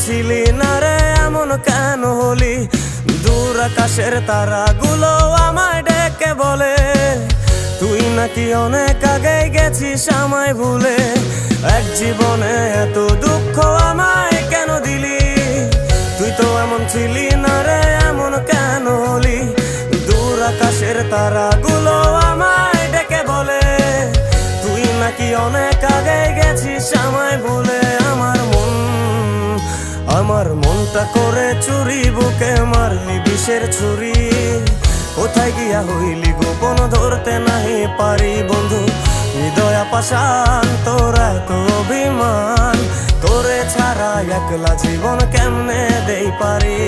ছিলি না রে এমন কেন হলি? দূর আকাশের তারাগুলো আমায় ডেকে বলে তুই নাকি অনেক আগে গেছিস আমায় ভুলে। এক জীবনে এত দুঃখ আমায় কেন দিলি? তুই তো এমন ছিলি না রে এমন কেন হলি? দূর আকাশের তারাগুলো আমায় ডেকে বলে তুই নাকি অনেক আগে গেছিস আমায় ভুলে। আমার মনটা করে চুরি, বুকে মারলি বিষের ছুরি। কোথায় গিয়া হইলি গোপন ধরতে নাহি পারি বন্ধু। হৃদয় পাষাণ তোর এত অভিমান, তোরে ছাড়া একলা জীবন কেমনে দেই পারি।